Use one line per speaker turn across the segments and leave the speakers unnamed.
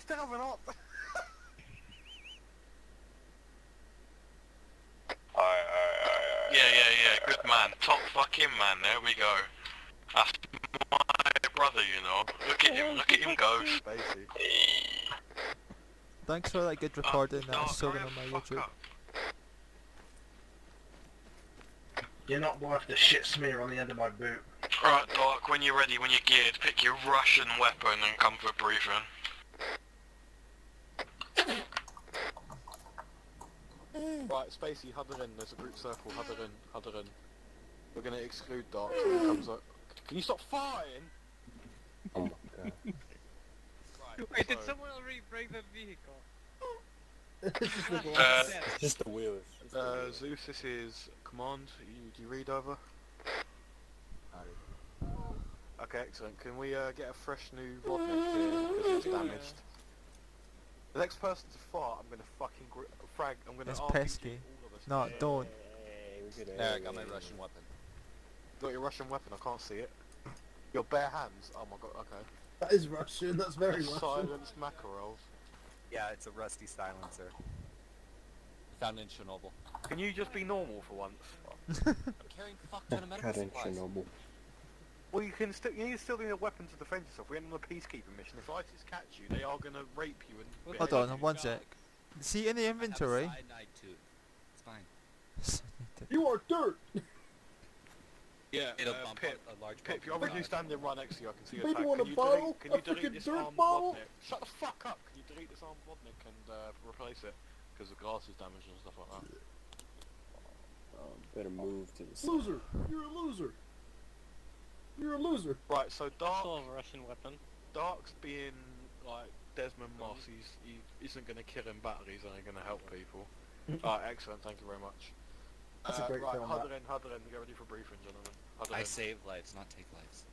still haven't answered.
Yeah, good man. Top fucking man, there we go. That's my brother, you know. Look at him go.
Spacey.
Thanks for that good recording that I
Dark,
saw
hurry
on my
the fuck
YouTube.
up.
You're not worth the shit smear on the end of my boot.
Right, Dark, when you're ready, when you're geared, pick your Russian weapon and come for briefing.
Right, Spacey, huddle in. There's a group circle. Huddle in. We're gonna exclude Dark so he comes up. Can you stop firing?
Oh my god.
Right,
Wait, did
so-
someone already break the vehicle?
It's just the wheels.
Zeus, this is command. Do you read over? Okay, excellent. Can we get a fresh new Vodnik here because it's damaged? The next person to fart, I'm gonna fucking frag. I'm gonna
It's
RPG
pesky.
all of us.
No, don't.
Hey, we're good.
There, I got my Russian weapon.
Got your Russian weapon? I can't see it. Your bare hands? Oh my god. Okay.
That is Russian, that's very Russian.
Silenced mackerels.
Yeah, it's a rusty silencer. Found in Chernobyl.
Can you just be normal for once?
I'm carrying fuck ton of medical
God, in
supplies.
Chernobyl.
Well, you need to still need a weapon to defend yourself. We're on a peacekeeping mission. If ISIS catch you, they are gonna rape you and.
Hold on, one sec. See in the
I have a
inventory.
cyanide too. It's fine.
You are dirt!
Yeah,
It'll bump
Pip.
a large
Pip,
bump
you're
in the
obviously
side.
standing right next to you. I can see your
Maybe
tag.
want
Can
a
you
bottle?
delete? Can you
A
delete
freaking
this
dirt
armed
bottle?
Vodnik? Shut the fuck up! Can you delete this armed Vodnik and replace it? Because the glass is damaged and stuff like that.
Better move to the side.
Loser! You're a loser! You're a loser!
Right, so
Still a Russian weapon.
Dark's being like Desmond Moss. He isn't going to kill in battle. He's only going to help people. Alright, excellent. Thank you very much.
That's a great
right,
film,
huddle in. Get ready for briefing, gentlemen. Huddle
I
in.
save lives, not take lives.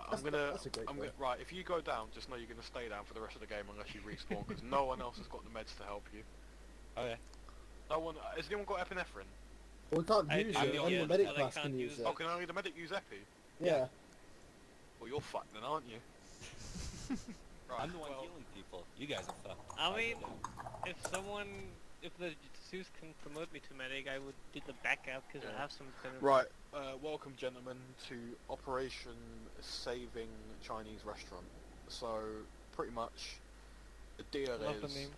That's a great film.
Right, if you go down, just know you're going to stay down for the rest of the game unless you respawn, because no one else has got the meds to help you.
Okay.
No one. Has anyone got epinephrine?
Well, we can't
I-
use
I'm
it,
the
only the
only
medic
one that
class
can't
can use
use
it.
Oh, can only the medic use epi?
Yeah.
Well, you're fucked then, aren't you? Right,
I'm the one
well,
healing people. You guys are fucked.
I mean, if the Zeus can promote me to medic, I would do the backup because I have some kind of...
Right, welcome gentlemen to Operation Saving Chinese Restaurant. So, pretty much, the deal
Love the
is...
name.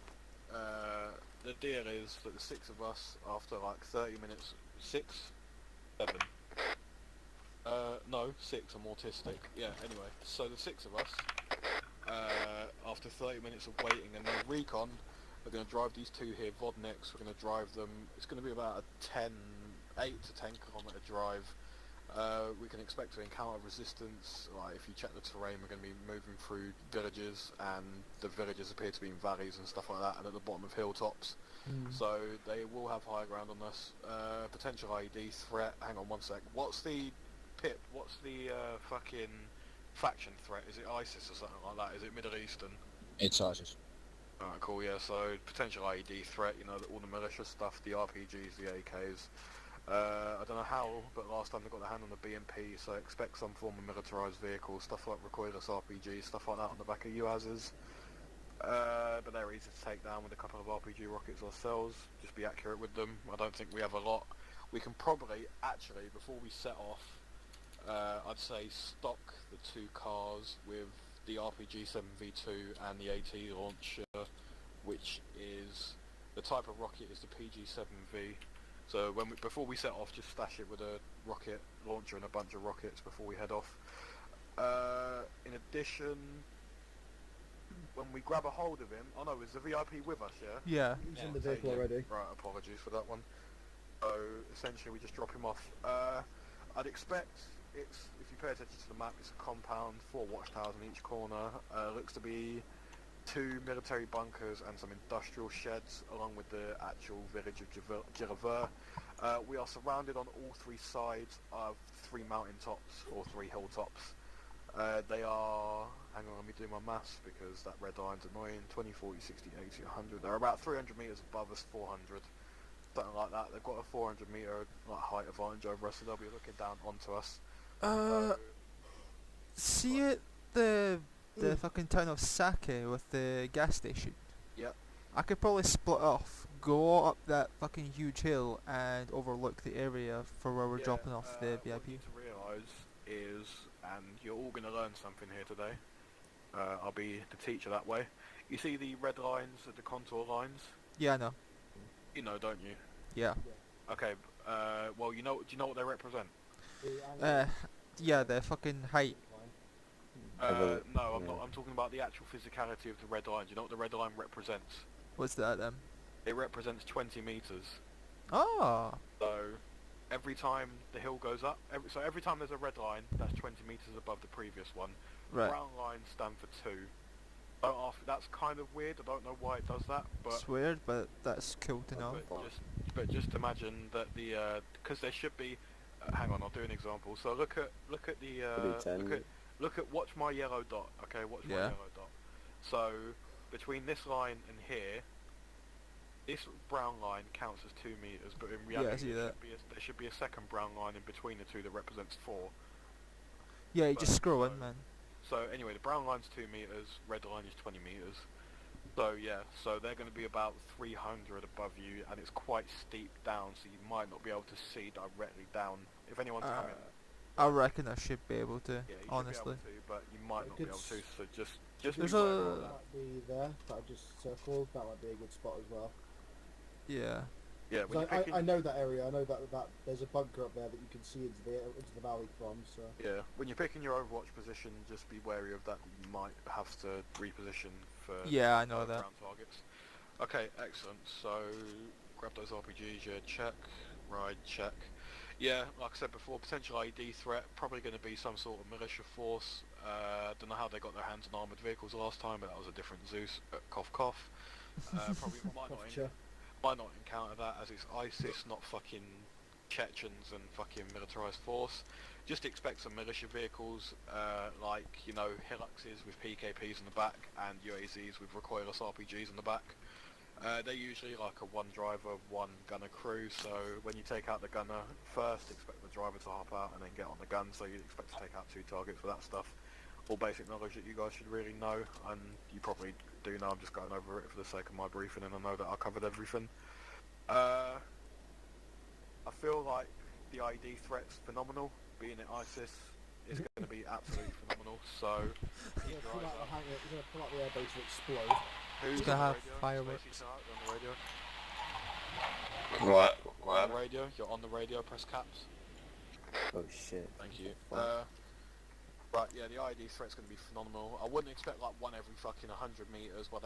The deal is that the six of us, after like 30 minutes... 6? 7? No, 6, I'm autistic. Yeah, anyway, so the 6 of us, after 30 minutes of waiting and no recon, we're going to drive these two here, Vodniks, we're going to drive them, it's going to be about a 8 to 10 kilometre drive. We can expect to encounter resistance. Like if you check the terrain, we're going to be moving through villages, and the villages appear to be in valleys and stuff like that, and at the bottom of hilltops. So they will have high ground on us. Potential IED threat. Hang on one sec. What's the Pip? What's the fucking faction threat? Is it ISIS or something like that? Is it Middle Eastern?
It's ISIS.
Alright, cool. Yeah. So potential IED threat. You know, all the militia stuff, the RPGs, the AKs. I don't know how, but last time they got their hand on the BMP, so expect some form of militarised vehicle, stuff like recoilless RPGs, stuff like that on the back of UAZs. But they're easy to take down with a couple of RPG rockets ourselves, just be accurate with them. I don't think we have a lot. We can probably, actually, before we set off, I'd say stock the two cars with the RPG 7v2 and the AT launcher, which is, the type of rocket is the PG-7V. So before we set off, just stash it with a rocket launcher and a bunch of rockets before we head off. In addition, when we grab a hold of him, oh no, is the VIP with us, yeah?
Yeah.
He's in the vehicle already.
Right, apologies for that one. So essentially we just drop him off. I'd expect it's, if you pay attention to the map, it's a compound, 4 watchtowers in each corner. Looks to be 2 military bunkers and some industrial sheds along with the actual village of Giravur. We are surrounded on all 3 sides of 3 mountain tops or 3 hilltops. They are, hang on, let me do my maths because that red iron's annoying, 20, 40, 60, 80, 100. They're about 300 metres above us, 400. Something like that. They've got a 400 metre like, height advantage over us, so they'll be looking down onto us.
See it, the the fucking town of Sake with the gas station.
Yep.
I could probably split off, go up that fucking huge hill, and overlook the area for where we're dropping off the
What you
VIP.
need to realise is, and you're all going to learn something here today. I'll be the teacher that way. You see the red lines, the contour lines?
Yeah, I know.
You know, don't you?
Yeah.
Okay. Well, you know. Do you know what they represent?
Yeah, the fucking height.
No, I'm
yeah.
not. I'm talking about the actual physicality of the red line. Do you know what the red line represents?
What's that then?
It represents 20 meters.
Oh.
So every time the hill goes up, every time there's a red line, that's 20 meters above the previous one.
Right.
Brown lines stand for 2. Don't ask, that's kind of weird. I don't know why it does that, but
It's weird, but that's cool to know.
but just imagine that because there should be. Hang on, I'll do an example. So look at the look at watch my yellow dot. Okay, watch my
Yeah.
yellow dot. So between this line and here, this brown line counts as 2 meters, but in reality
Yeah, I see that.
there should be a second brown line in between the two that represents 4.
Yeah, you
But-
just scroll
so-
in, man.
So anyway, the brown line's 2 meters, red line is 20 meters. So yeah, so they're going to be about 300 above you, and it's quite steep down, so you might not be able to see directly down. If anyone's coming,
I reckon I should be able to,
yeah, you
honestly.
should be able to, but you might not be able to. So just
There's
be aware of
a-
that.
Might be there, that I just circled. That might be a good spot as well.
Yeah.
Yeah, when you're
So
picking,
I know that area. I know that there's a bunker up there that you can see into the valley from. So
yeah, when you're picking your Overwatch position, just be wary of that. You might have to reposition for
Yeah, I know that.
ground targets. Okay, excellent. So grab those RPGs. Yeah, check. Ride, check. Yeah, like I said before, potential IED threat. Probably going to be some sort of militia force. Don't know how they got their hands on armoured vehicles last time, but that was a different Zeus. Cough, cough. Probably might not encounter that, as it's ISIS, not fucking Chechens and fucking militarised force. Just expect some militia vehicles, like, you know, Hiluxes with PKPs in the back and UAZs with recoilless RPGs in the back. They're usually like a 1 driver, 1 gunner crew, so when you take out the gunner first, expect the driver to hop out and then get on the gun, so you'd expect to take out 2 targets for that stuff. All basic knowledge that you guys should really know, and you probably do know. I'm just going over it for the sake of my briefing, and I know that I covered everything. I feel like the ID threat's phenomenal. Being at ISIS is going to be absolutely phenomenal. So,
you're gonna pull out the hangar. You're gonna pull out the airbase to explode.
who's
gonna
on the
have
radio?
fireworks.
Stacey's on the radio.
What?
On
What?
the radio. You're on the radio. Press caps.
Oh shit.
Thank you.
Fuck.
Right, yeah, the ID threat's going to be phenomenal. I wouldn't expect like one every fucking 100 meters, but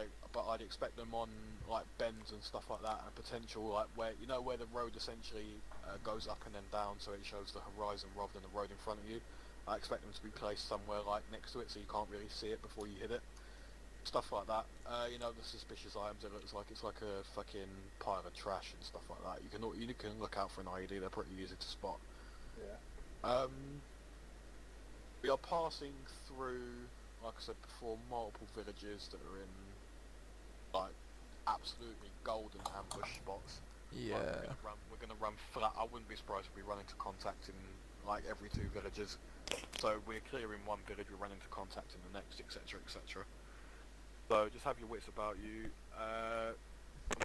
I'd expect them on like bends and stuff like that, and potential like where where the road essentially goes up and then down, so it shows the horizon rather than the road in front of you. I expect them to be placed somewhere like next to it, so you can't really see it before you hit it. Stuff like that. The suspicious items. It looks like it's like a fucking pile of trash and stuff like that. You can look out for an ID. They're pretty easy to spot.
Yeah.
We are passing through, like I said before, multiple villages that are in, like, absolutely golden ambush spots.
Yeah.
Like, we're gonna run flat. I wouldn't be surprised if we run into contact in, like, every 2 villages. So we're clearing one village, we run into contact in the next, etc., etc. So just have your wits about you. I'm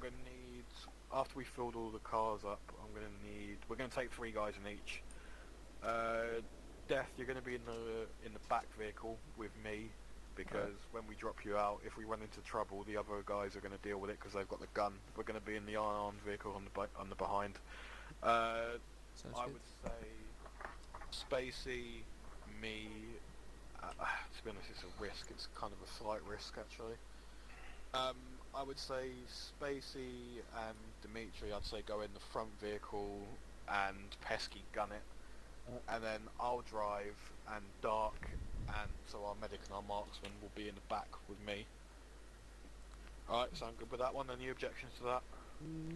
gonna need, after we filled all the cars up, we're gonna take 3 guys in each. Death, you're going to be in the back vehicle with me, because when we drop you out, if we run into trouble, the other guys are going to deal with it because they've got the gun. We're going to be in the unarmed vehicle on the behind.
Sounds
I
good.
would say Spacey, me. To be honest, it's a risk. It's kind of a slight risk, actually. I would say Spacey and Dimitri, I'd say go in the front vehicle and pesky gun it. And then I'll drive, and Dark, and so our medic and our marksman will be in the back with me. Alright, sound good with that one? Any objections to that?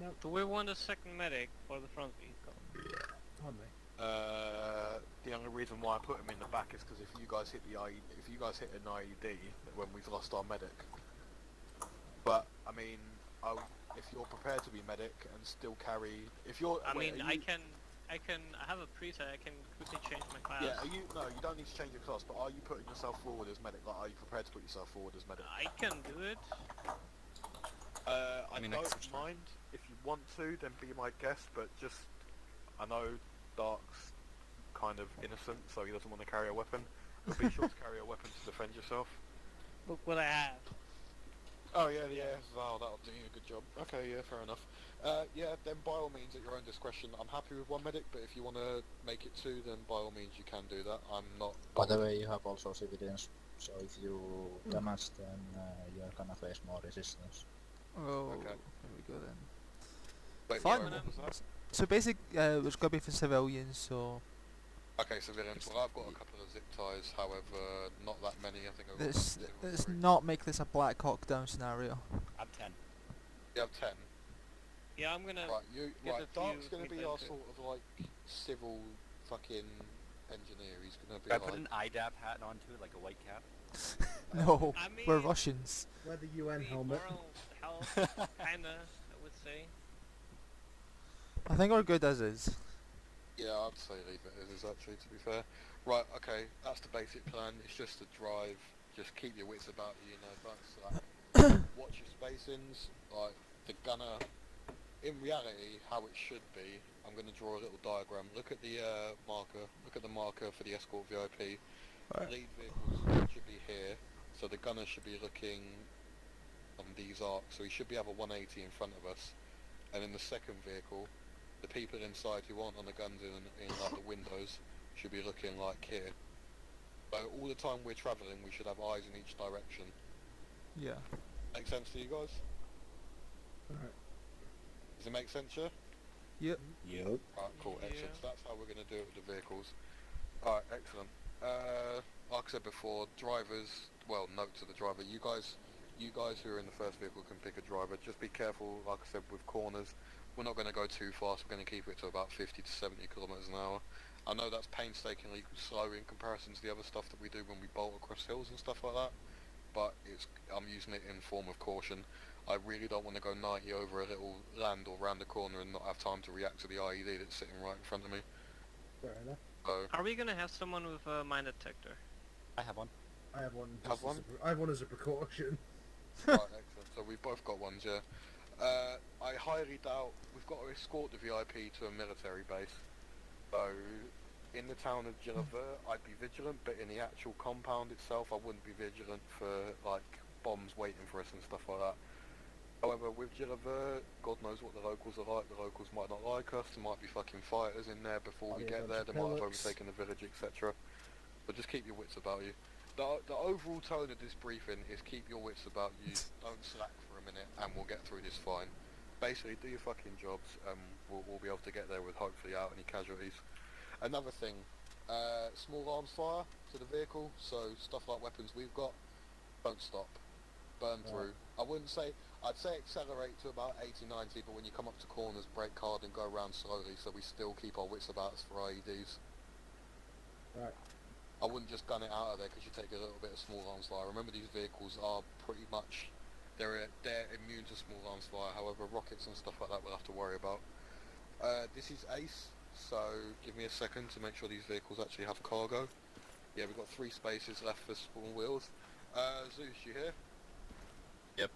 No.
Do we want a second medic for the front vehicle?
Pardon me.
The only reason why I put him in the back is because if you guys hit an IED, when we've lost our medic. But I mean, if you're prepared to be medic and still carry, if you're,
I mean, I can I have a preset. I can quickly change my class.
Yeah, no, you don't need to change your class, but are you putting yourself forward as medic? Like, are you prepared to put yourself forward as medic?
I can do it.
I
mean, I
don't
guess it's fine.
mind. If you want to, then be my guest, but just... I know Dark's kind of innocent, so he doesn't want to carry a weapon. But be sure to carry a weapon to defend yourself.
Look what I have.
Oh yeah, Val, that'll do you a good job. Okay, yeah, fair enough. Yeah, then by all means, at your own discretion. I'm happy with one medic, but if you want to make it two, then by all means you can do that. I'm not...
By the way, you have also civilians, so if you damage, then you're gonna face more resistance.
Oh,
Okay.
there we go then.
Wait,
Fine.
sorry, what was that?
So basic, it's gonna be for civilians, so...
Okay, civilians. Well, I've got a couple of zip ties, however, not that many. I think I've got
Let's,
two or
let's
three.
not make this a Black Hawk Down scenario.
I'm 10.
You have 10.
Yeah, I'm gonna.
Right,
a
Dark's
few
going to be
with
our
them too.
sort of like civil fucking engineer. He's going to be
Can I
like...
put an IDAP hat onto it, like a white cap?
No,
I mean,
we're Russians.
Wear the UN
the
helmet.
moral health, kinda, I would say.
I think we're good as is.
Yeah, I'd say leave it as is actually, to be fair. Right, okay, that's the basic plan. It's just to drive, just keep your wits about you, you know, like, watch your spacings, like, the gunner, in reality, how it should be, I'm going to draw a little diagram. Look at the marker for the escort VIP.
Right.
Lead vehicles should be here, so the gunner should be looking on these arcs, so he should be have a 180 in front of us. And in the second vehicle, the people inside who aren't on the guns in like the windows should be looking like here. So all the time we're travelling, we should have eyes in each direction.
Yeah.
Make sense to you guys?
Alright.
Does it make sense, yeah?
Yep.
Yup.
Alright, cool, excellent.
Yeah.
So that's how we're going to do it with the vehicles. Alright, excellent. Like I said before, drivers, well, note to the driver, you guys who are in the first vehicle can pick a driver. Just be careful, like I said, with corners. We're not going to go too fast, we're going to keep it to about 50 to 70 kilometers an hour. I know that's painstakingly slow in comparison to the other stuff that we do when we bolt across hills and stuff like that, but I'm using it in form of caution. I really don't want to go 90 over a little land or round the corner and not have time to react to the IED that's sitting right in front of me.
Fair enough.
So,
Are we gonna have someone with a mine detector?
I have one.
I have one.
Have
just
one?
I have one as a precaution.
right, excellent. So we've both got ones, yeah. I highly doubt we've got to escort the VIP to a military base. So, in the town of Gillivert, I'd be vigilant, but in the actual compound itself, I wouldn't be vigilant for, like, bombs waiting for us and stuff like that. However, with Gillivert, God knows what the locals are like. The locals might not like us. There might be fucking fighters in there before we
Might be a
get
bunch
there.
of
They might have
pellets.
overtaken the village, etc. But just keep your wits about you. The overall tone of this briefing is keep your wits about you. Don't slack for a minute, and we'll get through this fine. Basically, do your fucking jobs, and we'll be able to get there with hopefully out any casualties. Another thing, small arms fire to the vehicle, so stuff like weapons we've got, don't stop. Burn through. I'd say accelerate to about 80, 90, but when you come up to corners, brake hard and go around slowly, so we still keep our wits about us for IEDs.
Right.
I wouldn't just gun it out of there because you take a little bit of small arms fire. Remember, these vehicles are pretty much, they're immune to small arms fire, however rockets and stuff like that we'll have to worry about. This is Ace, so give me a second to make sure these vehicles actually have cargo. Yeah, we've got 3 spaces left for small wheels. Zeus, you here?
Yep.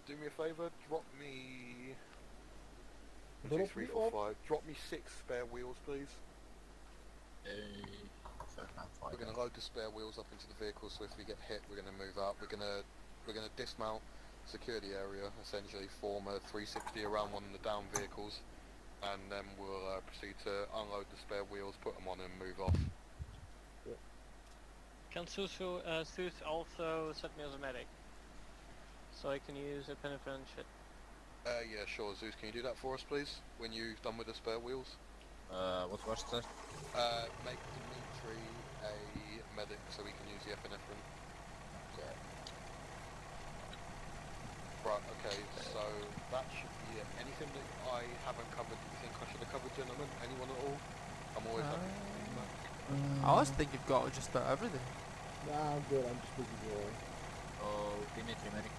Do me a favour, drop me...
Little
2, 3,
people?
4, 5. Drop me 6 spare wheels, please. We're going to load the spare wheels up into the vehicle, so if we get hit, we're going to move out. We're going to dismount, secure the area, essentially form a 360 around one of the down vehicles, and then we'll proceed to unload the spare wheels, put them on, and move off.
Can Susu also set me as a medic? So I can use a penetrant shit.
Yeah, sure, Zeus, can you do that for us, please, when you've done with the spare wheels?
What was that?
Make Dimitri a medic so we can use the epinephrine.
Okay.
Right, okay, so that should be it. Anything that I haven't covered that you think I should have covered, gentlemen? Anyone at all? I'm always happy to do that.
I always think you've got just about everything.
Nah, I'm good. I'm just busy drawing.
Oh, Dimitri medic.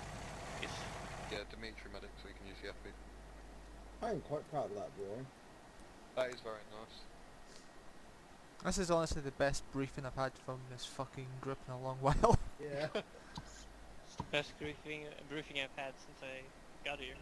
Yeah, Dimitri medic so we can use the epi.
I am quite proud of that drawing.
That is very nice.
This is honestly the best briefing I've had from this fucking group in a long while.
Yeah.
It's the best briefing I've had since I got here.